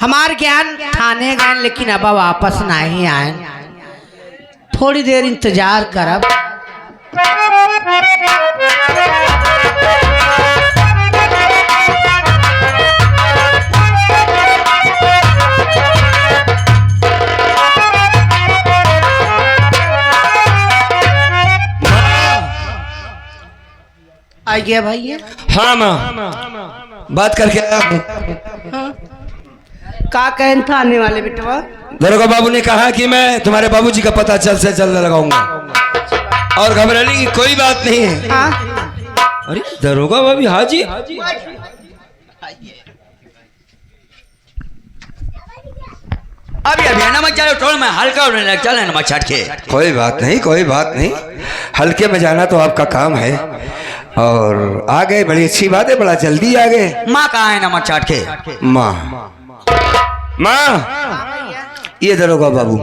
हमार ज्ञान थाने गए लेकिन अब वापस नहीं आए। थोड़ी देर इंतजार करब। आ गया भाई। हाँ माँ, बात करके आया हूँ। हाँ। का कहन था आने वाले बेटवा? दरोगा बाबू ने कहा कि मैं तुम्हारे बाबूजी का पता जल्द से जल्द लगाऊंगा और घबराने की कोई बात नहीं है। हाँ? अरे दरोगा बाबू, हाजी अभी अभी नमक चालो छोड़, मैं हल्का होने लग चल नमक छाट के। कोई बात नहीं, कोई बात नहीं, हल्के में जाना तो आपका काम है। और आ गए, बड़ी अच्छी बात है, बड़ा जल्दी आ गए। माँ कहाँ है नमक छाट के? माँ, माँ ये दरोगा बाबू।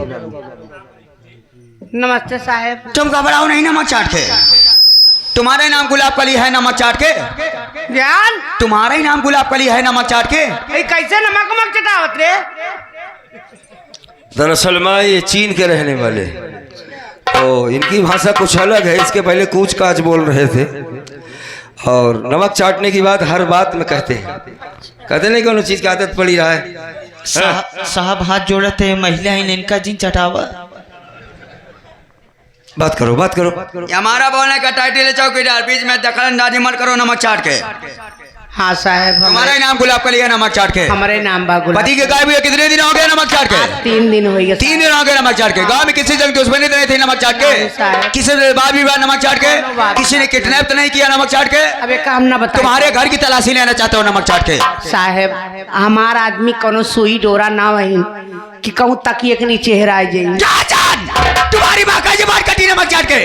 नमस्ते साहब। तुम घबराओ नहीं नमक चाट के। तुम्हारा नाम गुलाब कली है नमक चाट के? ज्ञान तुम्हारा ही नाम गुलाब कली है नमक चाट के? कैसे नमक नमक चटावत रे? दरअसल माँ ये चीन के रहने वाले, तो इनकी भाषा कुछ अलग है। इसके पहले कूच काच बोल रहे थे और नमक चाटने की बात हर बात में कहते हैं। कहते नहीं कोनो चीज की आदत पड़ी रहा है। साहब हाथ जोड़े थे, महिला है इनका जिन चटावा। बात करो, बात करो। ये हमारा बोलने का टाइटल है चौकीदार, बीच में दखल अंदाजी मत करो नमक चाट के। हाँ साहब। तुम्हारा ही नाम गुलाब कली है नमक चाट के? हमारे नाम बागुल। पति के गायब हुए कितने दिन हो गए नमक चाट के? 3 दिन हो गए। 3 दिन हो गए नमक चाट के। गांव में किसी जन दुश्मनी तो नहीं थी नमक चाट के? किसी ने बात विवाद नमक चाट के? किसी ने किडनैप तो नहीं किया नमक चाट के? अब एक काम ना बता। तुम्हारे घर की तलाशी लेना चाहते हो नमक चाट के? साहब हमार आदमी कोनो सुई डोरा ना वही कि कहूँ तकिए के नीचे हेरा जाए। तुम्हारी माँ का जबान कटी नमक चाट के।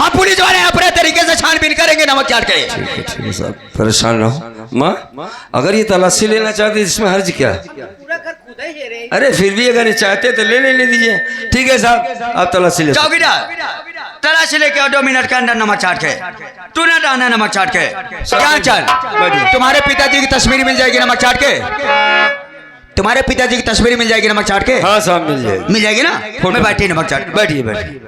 हम पुलिस वाले अपने तरीके से छानबीन करेंगे नमक चाट के। ठीक है साहब, परेशान ना हो। माँ अगर ये तलाशी लेना चाहते इसमें हर्ज क्या? अरे फिर भी अगर ये चाहते तो ले दीजिए। ठीक है साहब, आप तलाशी ले। चौकीदार तलाशी लेके आओ 2 मिनट के अंदर नमक चाट के। तू ना डालना नमक चाट के। क्या चल, तुम्हारे पिताजी की तस्वीर मिल जाएगी नमक चाट के? तुम्हारे पिताजी की तस्वीर मिल जाएगी नमक चाट के? हाँ साहब मिल जाएगी। मिल जाएगी ना? मैं बैठी नमक चाट। बैठिए बैठिए।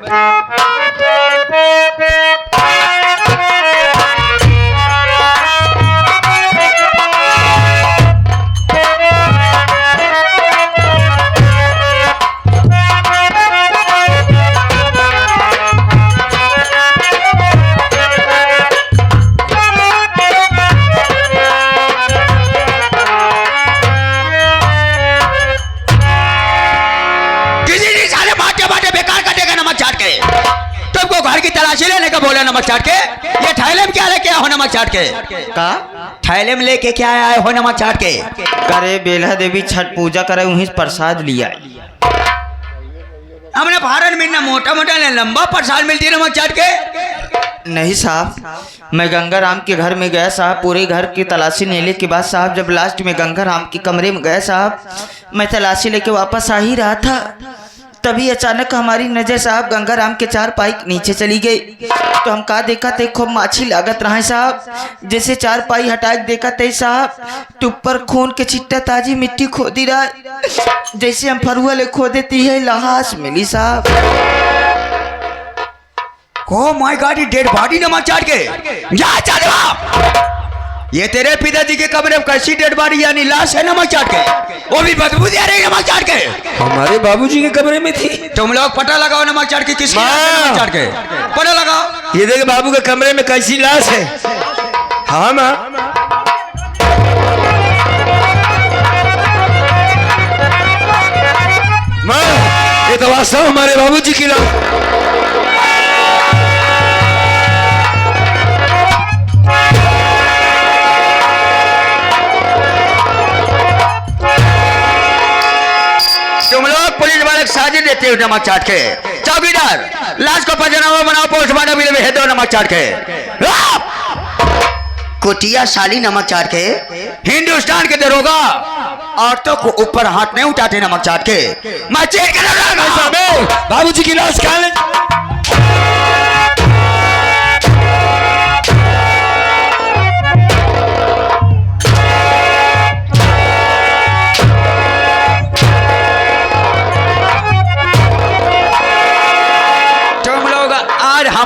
तुमको घर की तलाशी लेने का बोला नमक चाट के? ये थैले में क्या लेके आए हो नमक चाट के? का थैले में लेके क्या आए हो नमक चाट के? करे बेला देवी छठ पूजा करे वहीं से प्रसाद लिया। हमने भारत में ना मोटा मोटा ना लंबा प्रसाद मिलती है नमक चाट के? नहीं साहब, मैं गंगा राम के घर में गया साहब। पूरे घर की तलाशी लेने के बाद साहब जब लास्ट में गंगा राम के कमरे में गया साहब, मैं तलाशी लेके वापस आ ही रहा था, तभी अचानक हमारी नजर साहब गंगा राम के 4 पाई नीचे चली गई। तो हम का देखा थे, खूब माछी लागत रहा है साहब। जैसे 4 पाई हटा के देखा थे साहब, तो ऊपर खून के छिट्टा ताजी मिट्टी खोदी रहा है। जैसे हम फरुआ ले खो देती है लाश मिली साहब। Oh my God, dead body नमक चाट के? जा चल। ये तेरे पिताजी के कमरे में कैसी डेड बॉडी यानी लाश है नमक चाट के? वो भी बदबू दे रही नमक चाट के। हमारे बाबूजी के कमरे में थी। तुम लोग पता लगाओ नमक चाट के किसकी लाश है नमक चाट के? पता लगाओ। ये देखे बाबू के कमरे में कैसी लाश है। हाँ माँ, माँ ये तो वास्तव हमारे बाबूजी की लाश। तुम लोग पुलिस वाले साजिश देते हो नमक चाट के। चौकीदार लाश को पंचनामा बनाओ, पोस्टमार्टम के लिए भेज दो नमक चाट के। कुटिया साली नमक चाट के। हिंदुस्तान के दरोगा औरतों को ऊपर हाथ नहीं उठाते नमक चाट के। मैं चेक कर बाबूजी की लाश कहाँ है?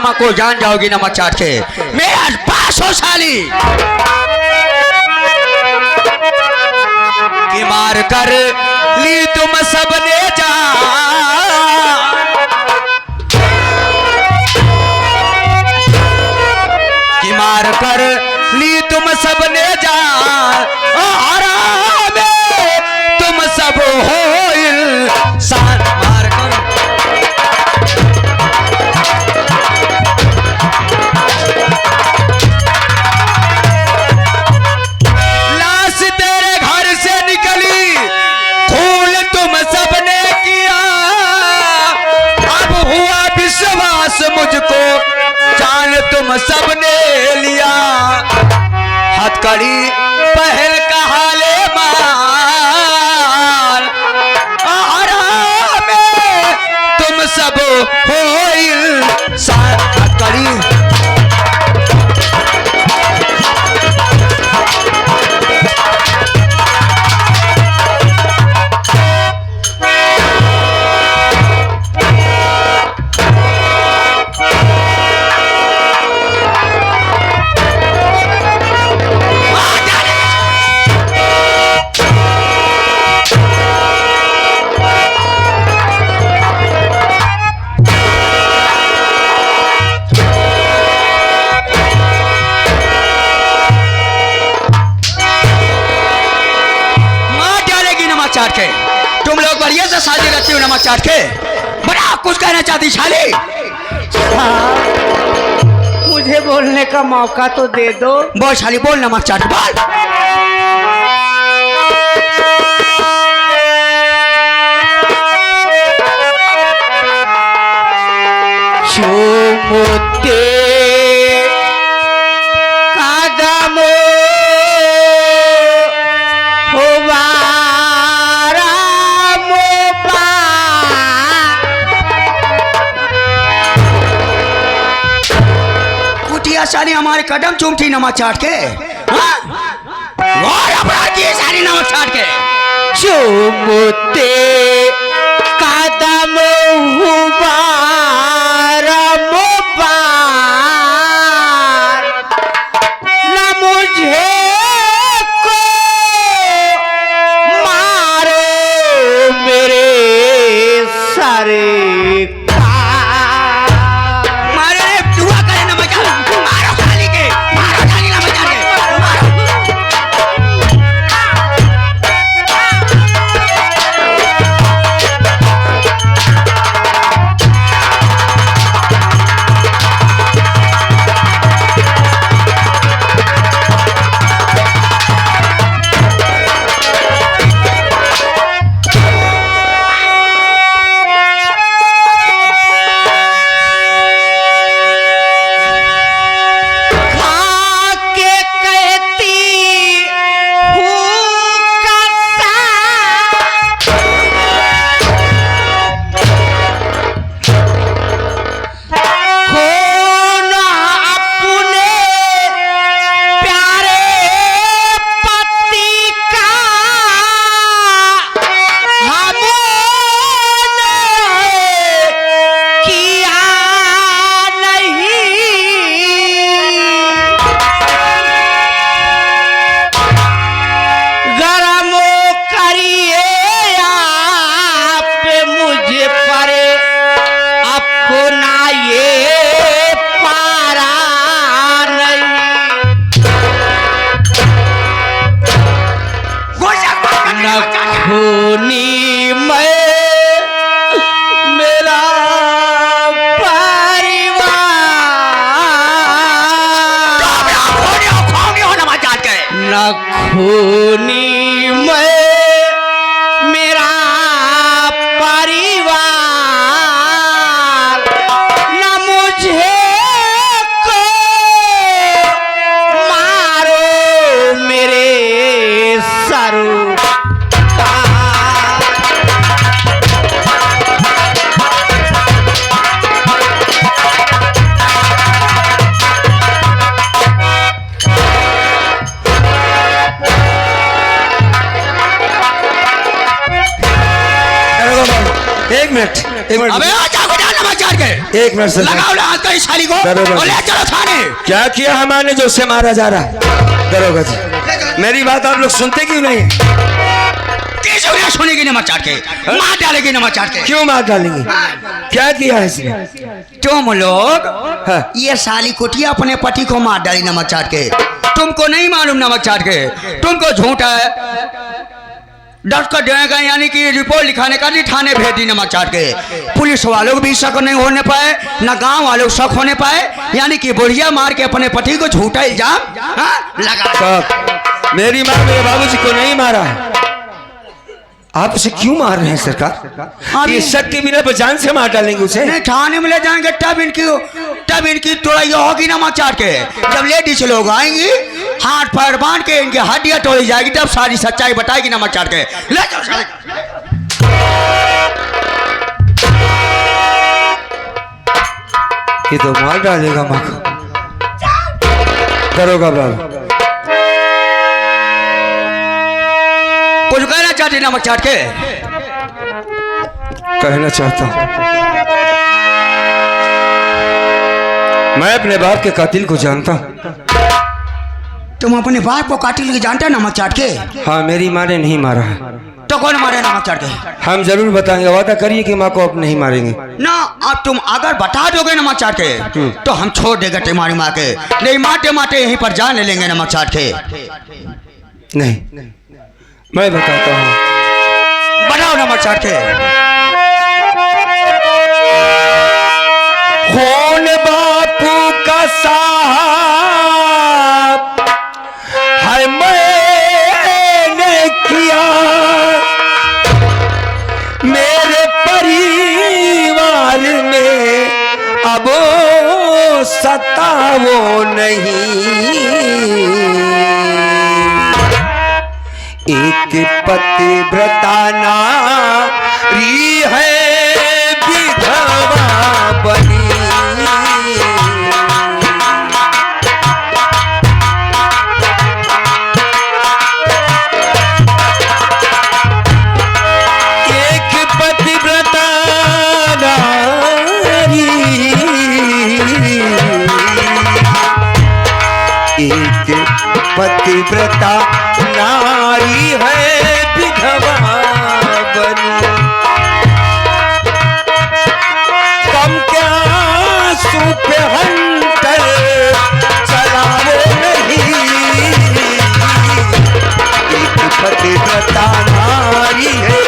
नमक को जान जाओगी नमक चाट के। मेरा पास हो साली कि मार कर ली तुम सबने जान, कि मार कर ली तुम सबने जान, आराम तुम सब हो इंसान। मार कर लाश तेरे घर से निकली, खून तुम सबने किया, अब हुआ विश्वास मुझको, जान तुम सबने लिया। हथकड़ी पहल का हाले मार, आराम तुम सब हो इंसान। हथकड़ी चाट के। तुम लोग बढ़िया से शादी रखती हो नमक चाट के। बड़ा कुछ कहना चाहती शाली? मुझे बोलने का मौका तो दे दो। बोल शाली बोल, नमक चाट बोल। चुमते कदमों सारी हमारे कदम चूमती नमक चाट के। हाँ? और अपराध की सारी नमक चाट के। चुमते कदम हुबारा मुबार, न मुझे को मारो मेरे सारे खूनी मैं मेरा परिवार, न मुझे को मारो मेरे सरू एक मिनट अबे आ चाकू डाल नमक चाट के। एक मिनट सर लगाओ ना हाथ का इस साली को दरोगा और ले चलो थाने। क्या किया हमारे जो उससे मारा जा रहा है? दरोगा जी मेरी बात आप लोग सुनते क्यों नहीं? कैसे सुनेगी नमक चाट के? मार डालेगी नमक चाट के। क्यों मार डालेंगे? क्या किया है इसने? तुम लोग हाँ। ये साली कुटिया अपने पति को मार डाली नमक चाट के। तुमको नहीं मालूम नमक चाट के? तुमको झूठ है डट कर देगा, यानी कि रिपोर्ट लिखाने का नहीं, थाने भेज दी नमक चाट के। पुलिस वालों को भी शक नहीं होने पाए, ना गांव वालों को शक होने पाए, यानी कि बुढ़िया मार के अपने पति को झूठा इल्जाम लगा। साहब मेरी माँ मेरे बाबूजी को नहीं मारा है, आप उसे क्यों मार रहे हैं सरकार? ये शक के बिना जान से मार डालेंगे उसे? नहीं, थाने में ले जाएंगे तब इनकी तोड़ाई होगी नमक चाट के। जब लेडीज लोग आएंगी हाथ पैर बांध के इनकी हड्डियां तोड़ी जाएगी, तब सारी सच्चाई बताएगी नमक चाट के। ले जाओ साले। ये तो मार डालेगा माँ को। दरोगा बाबू कुछ कहना चाहते नमक चाट के? कहना चाहता हूँ मैं अपने बाप के कातिल को जानता हूँ। तुम अपने बाप को कातिल के जानते हो नमक चाट के? हाँ मेरी माँ ने नहीं मारा है। तो कौन मारे नमक चाट के? हम जरूर बताएंगे, वादा करिए कि माँ को अब नहीं मारेंगे। ना अब तुम अगर बता दोगे नमक चाट के तो हम छोड़ देंगे तुम्हारी माँ के, नहीं मारते मारते यहीं पर जान ले लेंगे नमक चाट के। नहीं मैं बताता हूँ। बताओ नमक चाट के। कौन बापू का साहब है मैंने किया, मेरे परिवार में अब सताओ नहीं। एक पतिव्रता नारी है विधवा बनी। एक पतिव्रता नारी, एक पतिव्रता नारी है विधवा बनी। कम क्या सूप हंटर चलाओ नहीं, एक पतिव्रता नारी है।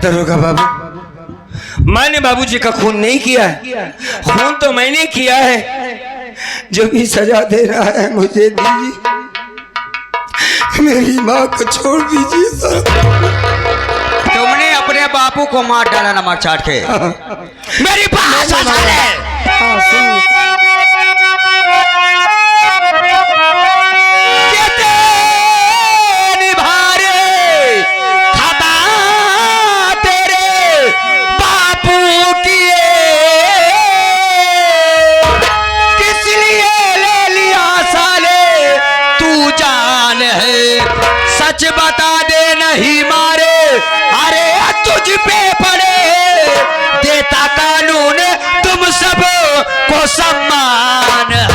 दरोगा बाबू मैंने बाबूजी का खून नहीं किया है, खून तो मैंने किया है। जो भी सजा दे रहा है मुझे दीजिए, मेरी माँ को छोड़ दीजिए सर। तुमने अपने बापू को मार डाला नमक चाट के। मेरी बात सच बता दे नहीं मारे, अरे तुझ पे पड़े देता कानून, तुम सब को सम्मान है।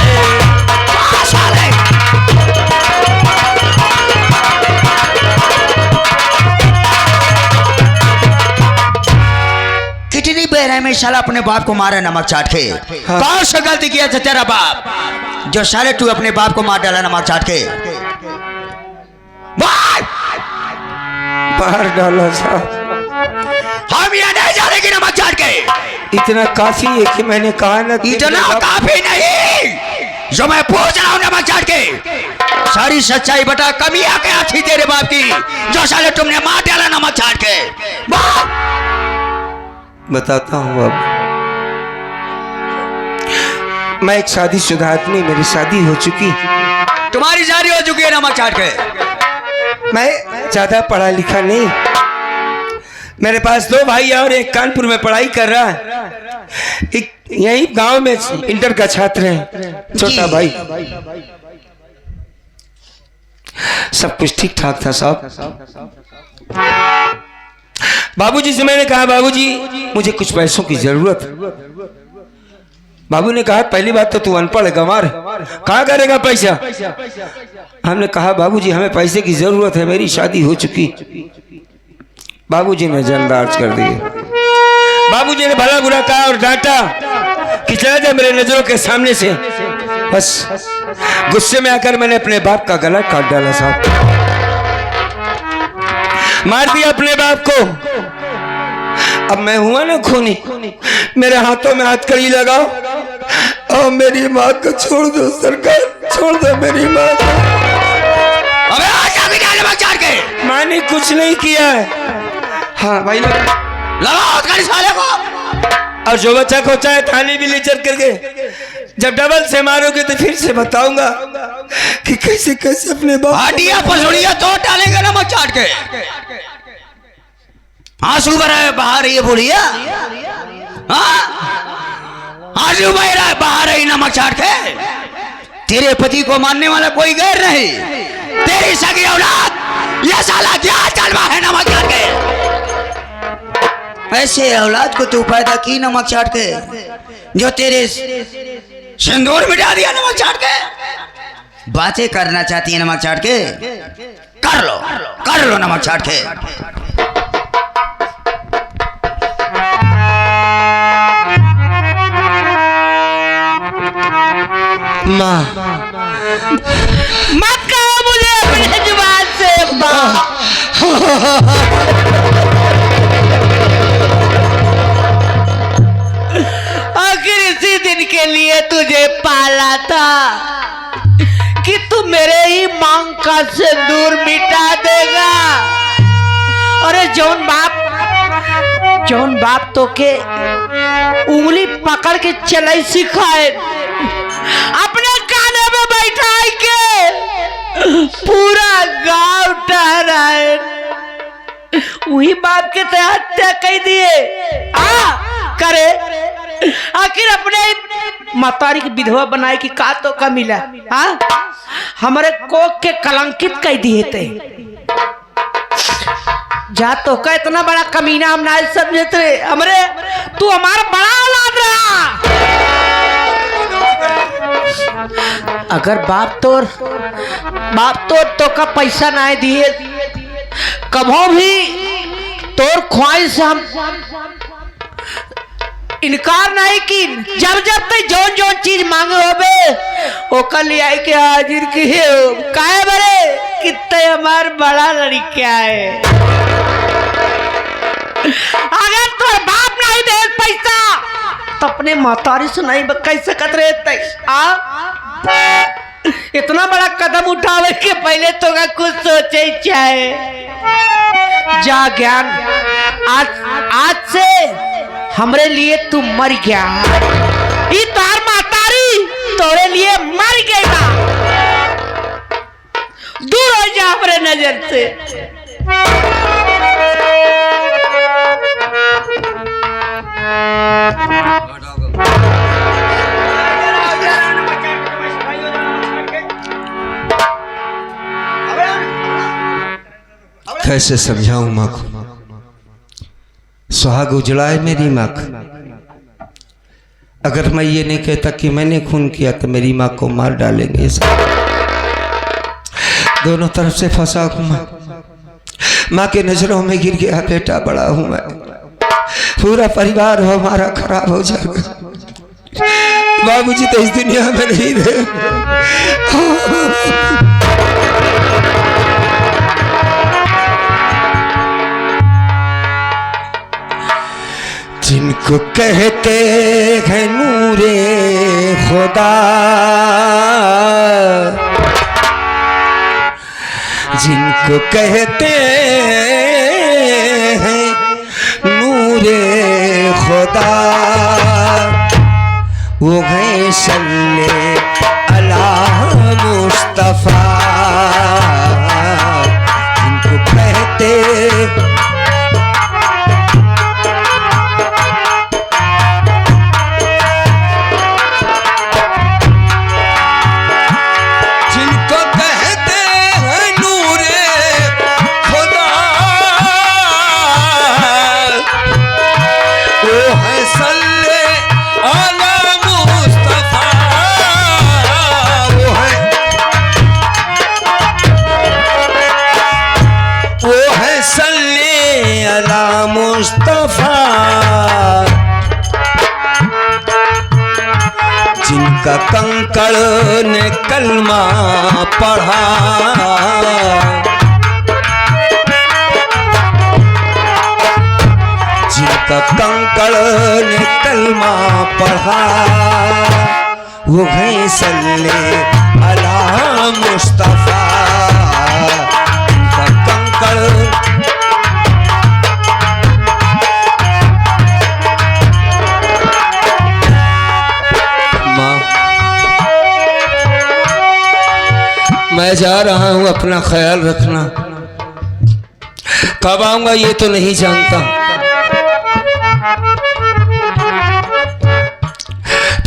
कितनी बेरहमी साला अपने बाप को मारा नमक चाट के। हाँ। कौन सा गलती किया था तेरा बाप जो साले तू अपने बाप को मार डाला नमक चाट के? बाहर डाला साहब, हम यहाँ नहीं जानेंगे नमक चाट के। इतना काफी है कि मैंने कहा ना। इतना काफी नहीं जो मैं पूछ रहा हूँ नमक चाट के। सारी सच्चाई बता, कमियां क्या थी तेरे बाप की जो साले तुमने मार डाला नमक चाट के? बताता हूँ अब। मैं एक शादीशुदा आदमी, मेरी शादी हो चुकी। तुम्हारी शादी हो चुकी है नमक चाट के। मैं ज्यादा पढ़ा लिखा नहीं, मेरे पास 2 भाई और एक कानपुर में पढ़ाई कर रहा है, एक यही गांव में इंटर का छात्र है छोटा भाई। सब कुछ ठीक ठाक था साहब। बाबूजी से मैंने कहा बाबूजी मुझे कुछ पैसों की जरूरत है। बाबू ने कहा पहली बात तो तू अनपढ़ है, गंवार है, कहाँ करेगा पैसा। हमने कहा बाबूजी हमें पैसे की जरूरत है, मेरी शादी हो चुकी। बाबूजी ने जनदार्ज कर दिए। बाबूजी ने भला बुरा कहा और डांटा कि चला जा मेरे नजरों के सामने से। बस गुस्से में आकर मैंने अपने बाप का गला काट डाला साहब, मार दिया अपने बाप को। अब मैं हुआ ना खूनी, मेरे हाथों में हथकड़ी लगाओ और मेरी माँ को छोड़ दो सरकार, छोड़ दो मेरी माँ को। अबे आजा भी डाल नमक चाट के। माँ ने कुछ नहीं किया है। हाँ भाई लगाओ हथकड़ी साले को। और जो बच्चा को चाहे थाने भी ले चल करके, जब डबल से मारोगे तो फिर से बताऊंगा कि कैसे कैसे अपने बाप हड्डियां पसलियां तो डालेंगे नमक चाट के। आंसू बहा रही है बुढ़िया, आंसू बह रहा है बहा रही नमक चाट के। तेरे पति को मानने वाला कोई गैर नहीं, तेरी सगी औलाद ये साला क्या जलवा है नमक चाट के। ऐसे औलाद को तू पैदा की नमक चाट के, जो तेरे सिंदूर मिटा दिया नमक चाट के। बातें करना चाहती है नमक चाट के, कर लो नमक चाट के। माँ मत कहो मुझे अपने जुबान से माँ। आखिर इसी दिन के लिए तुझे पाला था कि तू मेरे ही मांग का सिंदूर मिटा देगा। अरे जौन बाप तो के उंगली पकड़ के चलाई सिखाए, अपने काने में बैठाई के पूरा गांव टहराए, वही बाप के तहत हत्या कह दिए। करे आखिर अपने मातारी की विधवा बनाए कि का तो का मिला। हमारे कोक के कलंकित कह दिए थे। जा तो का इतना बड़ा कमीना हम ना समझते हमरे, तू हमारा बड़ा औलाद रहा। अगर बाप तो का पैसा ना दिए, कभो भी तोर ख्वाहिश से हम इनकार नहीं की। जब तक जौन चीज मांगे होबे ओकर ले आई के हाजिर किए काहे बरे कितने हमार बड़ा लड़का है। अगर तो बाप नहीं दे पैसा तो अपने मातारी से नहीं कैसे सकत रहते। इतना बड़ा कदम उठावे के पहले तो का कुछ सोचे चाहे। जा ज्ञान, आज से हमरे लिए तू मर गया। ये तार मातारी तोरे लिए मर गया। दूर हो जा हमरे नजर से। कैसे समझाऊं माँ को, सुहाग उजड़ाए मेरी माँ को। अगर मैं ये नहीं कहता कि मैंने खून किया तो मेरी माँ को मार डालेंगे। दोनों तरफ से फंसा हूं मैं, माँ के नजरों में गिर गया बेटा बड़ा हूं मैं। पूरा परिवार हो हमारा खराब हो जाएगा। बाबूजी तो इस दुनिया में नहीं रहे। जिनको कहते हैं नूरे खुदा, जिनको कहते हैं नूरे खुदा, वो गए सल्ले अला मुस्तफा। जिनको कहते जिनका कंकड़ ने कलमा पढ़ा, जिनका कंकड़ ने कलमा पढ़ा, वो गए सल्ले अला मुस्तफा। जिनका कंकड़ मैं जा रहा हूं, अपना ख्याल रखना। कब आऊंगा ये तो नहीं जानता।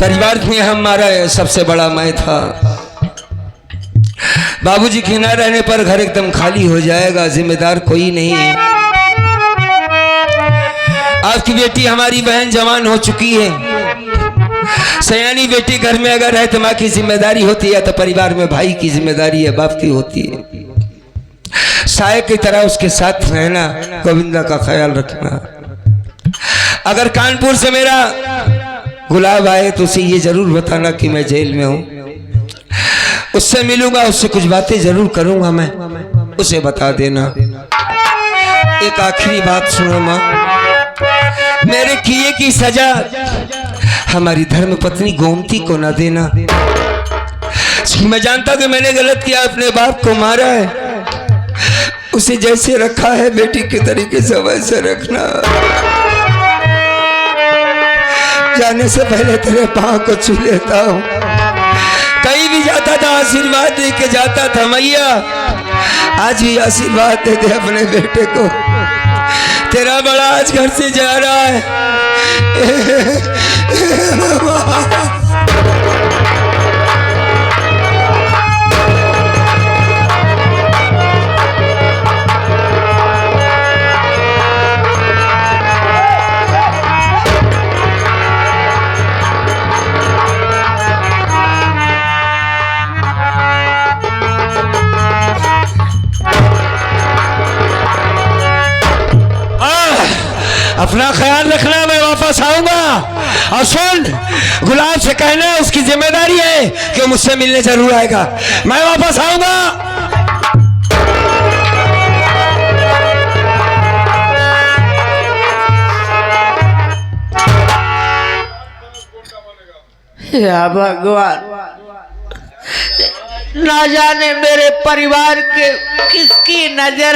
परिवार में हमारा सबसे बड़ा मैं था। बाबूजी के न रहने पर घर एकदम खाली हो जाएगा, जिम्मेदार कोई नहीं है। आपकी बेटी हमारी बहन जवान हो चुकी है। सयानी बेटी घर में अगर है तो माँ की जिम्मेदारी होती है, तो परिवार में भाई की जिम्मेदारी है, बाप की होती है। साय की तरह उसके साथ रहना, गोविंदा का ख्याल रखना। अगर कानपुर से मेरा गुलाब आए तो उसे ये जरूर बताना कि मैं जेल में हूँ। उससे मिलूंगा, उससे कुछ बातें जरूर करूंगा मैं, उसे बता देना। एक आखिरी बात सुनो माँ, मेरे किए की सजा हमारी धर्म पत्नी गोमती को न देना। मैं जानता कि मैंने गलत किया, अपने बाप को मारा है, उसे जैसे रखा है बेटी के तरीके से वैसे रखना। जाने से पहले तेरे पाँव को छू लेता हूँ। कहीं भी जाता था आशीर्वाद दे के जाता था। मैया आज भी आशीर्वाद दे दे अपने बेटे को। तेरा बड़ा आज घर से जा रहा है। अपना ख्याल रखना, मैं वापस आऊंगा। और सुन, गुलाब से कहना उसकी जिम्मेदारी है कि मुझसे मिलने जरूर आएगा। मैं वापस आऊंगा। या भगवान, ना जाने मेरे परिवार के किसकी नजर